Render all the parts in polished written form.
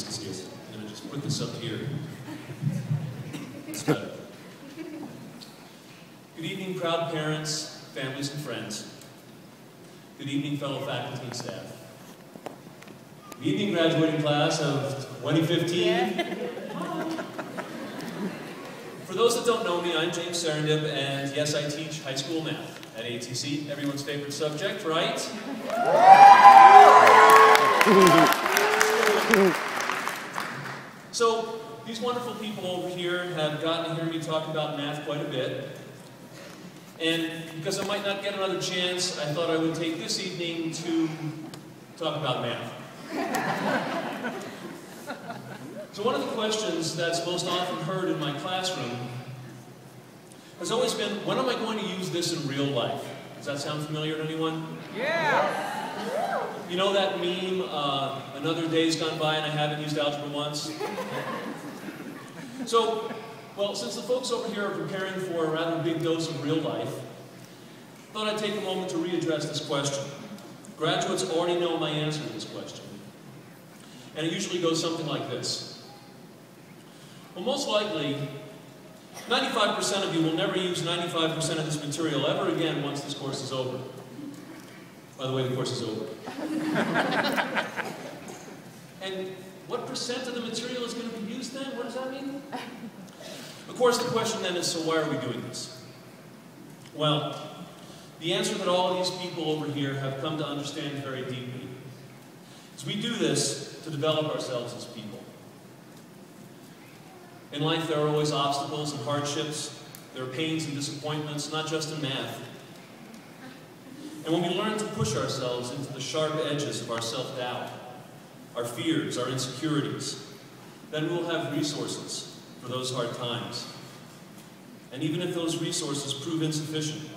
this is good. I'm going to just put this up here. It's better. Good evening, proud parents, families, and friends. Good evening, fellow faculty and staff. Good evening, graduating class of 2015. Yeah. For those that don't know me, I'm James Serendip, and yes, I teach high school math at ATC, everyone's favorite subject, right? So, these wonderful people over here have gotten to hear me talk about math quite a bit. And because I might not get another chance, I thought I would take this evening to talk about math. So one of the questions that's most often heard in my classroom has always been, when am I going to use this in real life? Does that sound familiar to anyone? Yeah! You know that meme, another day's gone by and I haven't used algebra once? So, well, since the folks over here are preparing for a rather big dose of real life, I thought I'd take a moment to readdress this question. Graduates already know my answer to this question. And it usually goes something like this. Well, most likely, 95% of you will never use 95% of this material ever again once this course is over. By the way, the course is over. And what percent of the material is going to be used then? What does that mean? Of course, the question then is, so why are we doing this? Well, the answer that all of these people over here have come to understand very deeply is we do this to develop ourselves as people. In life, there are always obstacles and hardships. There are pains and disappointments, not just in math. And when we learn to push ourselves into the sharp edges of our self-doubt, our fears, our insecurities, then we'll have resources for those hard times. And even if those resources prove insufficient,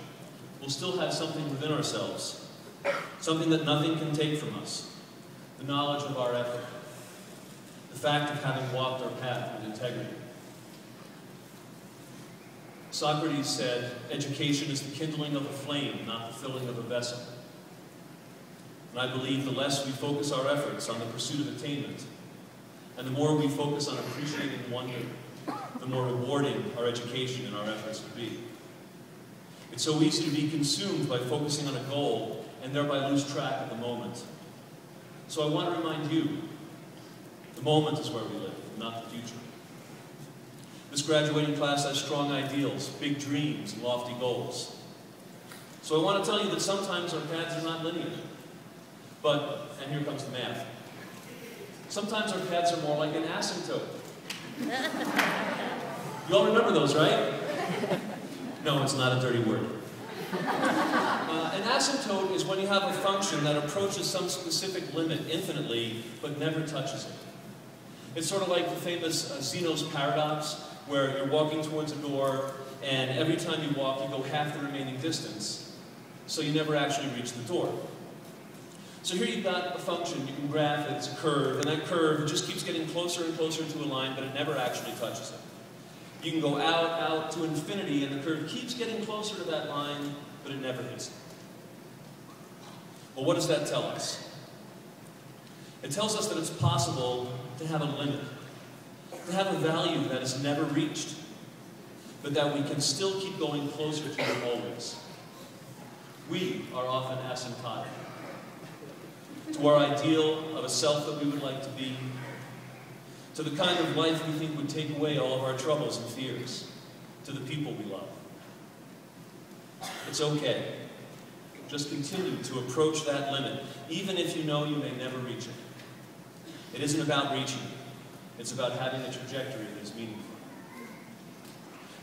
we'll still have something within ourselves, something that nothing can take from us, the knowledge of our effort, the fact of having walked our path with integrity. Socrates said, education is the kindling of a flame, not the filling of a vessel. And I believe the less we focus our efforts on the pursuit of attainment, and the more we focus on appreciating wonder, the more rewarding our education and our efforts will be. It's so easy to be consumed by focusing on a goal and thereby lose track of the moment. So I want to remind you, the moment is where we live, not the future. This graduating class has strong ideals, big dreams, and lofty goals. So I want to tell you that sometimes our paths are not linear. But, and here comes the math, sometimes our paths are more like an asymptote. You all remember those, right? No, it's not a dirty word. An asymptote is when you have a function that approaches some specific limit infinitely, but never touches it. It's sort of like the famous Zeno's paradox, where you're walking towards a door, and every time you walk, you go half the remaining distance, so you never actually reach the door. So here you've got a function, you can graph it, it's a curve, and that curve just keeps getting closer and closer to a line, but it never actually touches it. You can go out to infinity, and the curve keeps getting closer to that line, but it never hits it. Well, what does that tell us? It tells us that it's possible to have a limit, to have a value that is never reached, but that we can still keep going closer to it always. We are often asymptotic to our ideal of a self that we would like to be, to the kind of life we think would take away all of our troubles and fears, to the people we love. It's okay. Just continue to approach that limit, even if you know you may never reach it. It isn't about reaching it. It's about having a trajectory that is meaningful.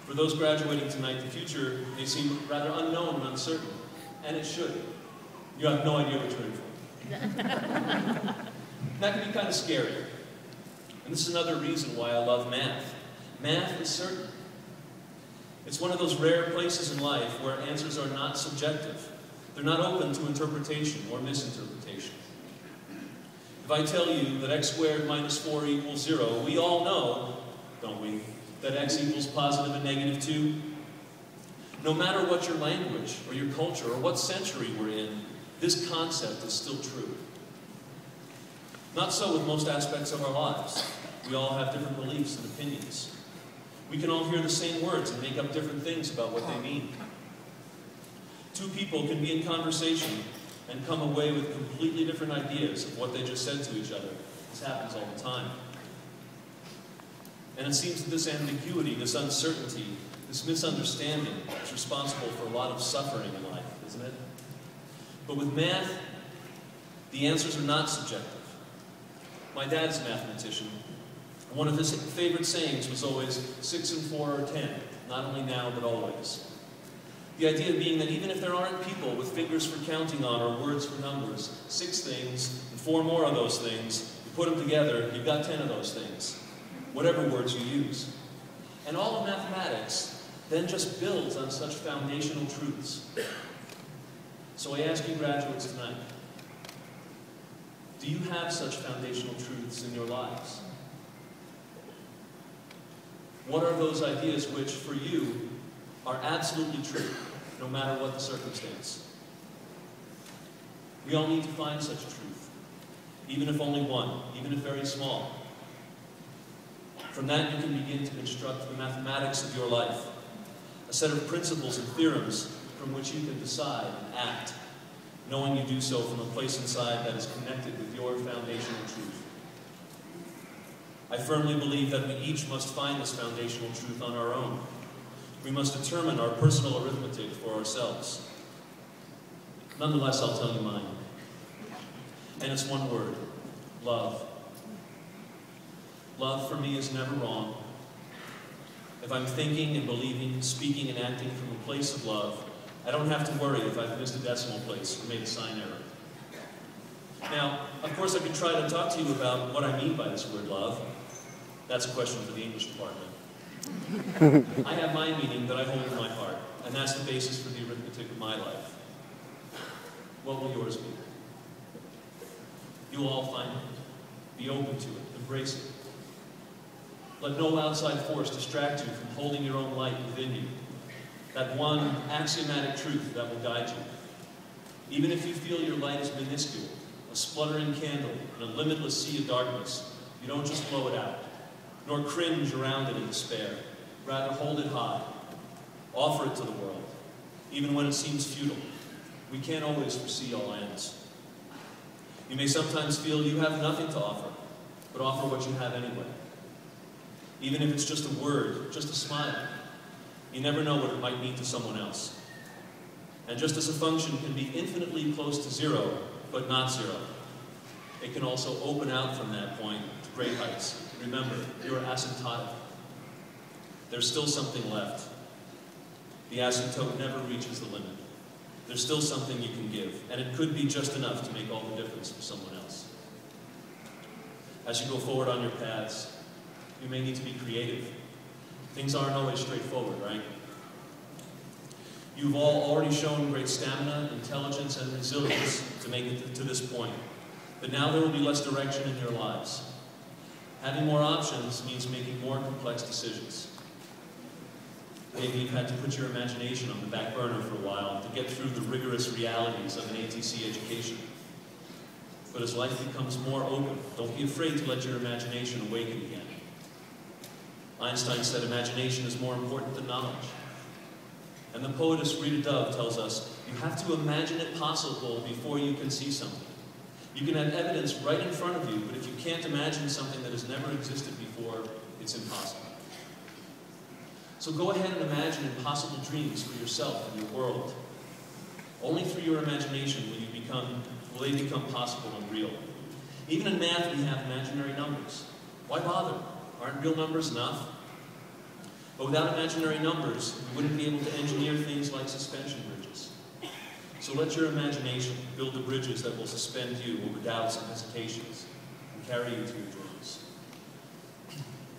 For those graduating tonight, the future may seem rather unknown and uncertain, and it should. You have no idea what you're in for. That can be kind of scary. And this is another reason why I love math. Math is certain. It's one of those rare places in life where answers are not subjective. They're not open to interpretation or misinterpretation. If I tell you that x squared minus 4 equals 0, we all know, don't we, that x equals positive and negative 2? No matter what your language or your culture or what century we're in, this concept is still true. Not so with most aspects of our lives. We all have different beliefs and opinions. We can all hear the same words and make up different things about what they mean. Two people can be in conversation and come away with completely different ideas of what they just said to each other. This happens all the time. And it seems that this ambiguity, this uncertainty, this misunderstanding is responsible for a lot of suffering in life, isn't it? But with math, the answers are not subjective. My dad's a mathematician. One of his favorite sayings was always 6 and 4 are 10, not only now but always. The idea being that even if there aren't people with fingers for counting on or words for numbers, 6 things and 4 more of those things, you put them together, you've got 10 of those things, whatever words you use. And all of mathematics then just builds on such foundational truths. So I ask you graduates tonight, do you have such foundational truths in your lives? What are those ideas which, for you, are absolutely true, no matter what the circumstance? We all need to find such truth, even if only one, even if very small. From that, you can begin to construct the mathematics of your life, a set of principles and theorems from which you can decide and act, knowing you do so from a place inside that is connected with your foundational truth. I firmly believe that we each must find this foundational truth on our own. We must determine our personal arithmetic for ourselves. Nonetheless, I'll tell you mine. And it's one word: love. Love for me is never wrong. If I'm thinking and believing, speaking and acting from a place of love, I don't have to worry if I've missed a decimal place or made a sign error. Now, of course, I could try to talk to you about what I mean by this word love. That's a question for the English department. I have my meaning that I hold in my heart, and that's the basis for the arithmetic of my life. What will yours be? You will all find it. Be open to it. Embrace it. Let no outside force distract you from holding your own light within you. That one axiomatic truth that will guide you. Even if you feel your light is minuscule, a spluttering candle in a limitless sea of darkness, you don't just blow it out, nor cringe around it in despair. Rather, hold it high. Offer it to the world, even when it seems futile. We can't always foresee all ends. You may sometimes feel you have nothing to offer, but offer what you have anyway. Even if it's just a word, just a smile. You never know what it might mean to someone else. And just as a function can be infinitely close to zero, but not zero, it can also open out from that point to great heights. Remember, you're asymptotic. There's still something left. The asymptote never reaches the limit. There's still something you can give, and it could be just enough to make all the difference for someone else. As you go forward on your paths, you may need to be creative. Things aren't always straightforward, right? You've all already shown great stamina, intelligence, and resilience to make it to this point. But now there will be less direction in your lives. Having more options means making more complex decisions. Maybe you've had to put your imagination on the back burner for a while to get through the rigorous realities of an ATC education. But as life becomes more open, don't be afraid to let your imagination awaken again. Einstein said imagination is more important than knowledge. And the poetess Rita Dove tells us, you have to imagine it possible before you can see something. You can have evidence right in front of you, but if you can't imagine something that has never existed before, it's impossible. So go ahead and imagine impossible dreams for yourself and your world. Only through your imagination will they become possible and real. Even in math, we have imaginary numbers. Why bother? Aren't real numbers enough? But without imaginary numbers, we wouldn't be able to engineer things like suspension bridges. So let your imagination build the bridges that will suspend you over doubts and hesitations and carry you to your dreams.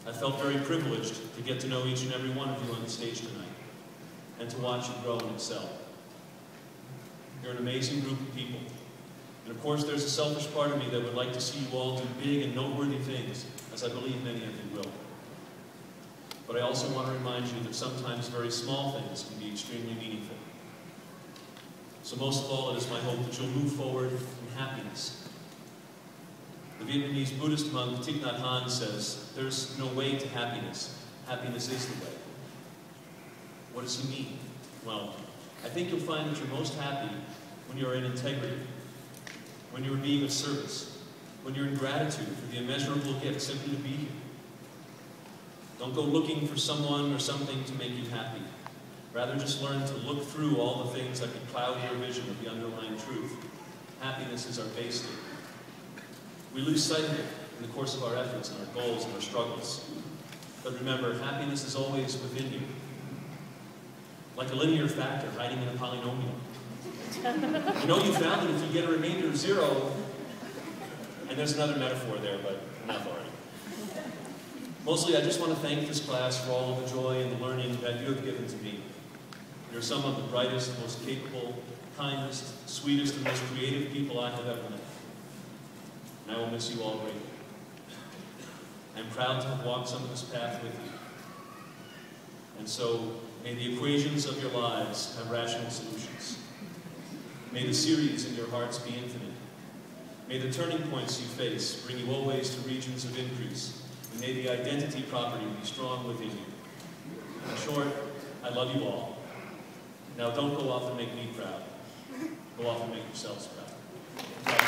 I felt very privileged to get to know each and every one of you on the stage tonight and to watch you grow and excel. You're an amazing group of people. And of course, there's a selfish part of me that would like to see you all do big and noteworthy things, as I believe many of you will. But I also want to remind you that sometimes very small things can be extremely meaningful. So most of all, it is my hope that you'll move forward in happiness, with Vietnamese Buddhist monk Thich Nhat Hanh says, "There's no way to happiness. Happiness is the way." What does he mean? Well, I think you'll find that you're most happy when you're in integrity, when you're being of service, when you're in gratitude for the immeasurable gift simply to be here. Don't go looking for someone or something to make you happy. Rather, just learn to look through all the things that could cloud your vision of the underlying truth. Happiness is our base state. We lose sight of it in the course of our efforts and our goals and our struggles. But remember, happiness is always within you. Like a linear factor hiding in a polynomial. You know you found it if you get a remainder of 0. And there's another metaphor there, but enough already. Mostly, I just want to thank this class for all of the joy and the learning that you have given to me. You're some of the brightest, most capable, kindest, sweetest, and most creative people I have ever met. And I will miss you all greatly. I'm proud to have walked some of this path with you. And so, may the equations of your lives have rational solutions. May the series in your hearts be infinite. May the turning points you face bring you always to regions of increase. And may the identity property be strong within you. In short, I love you all. Now don't go off and make me proud. Go off and make yourselves proud.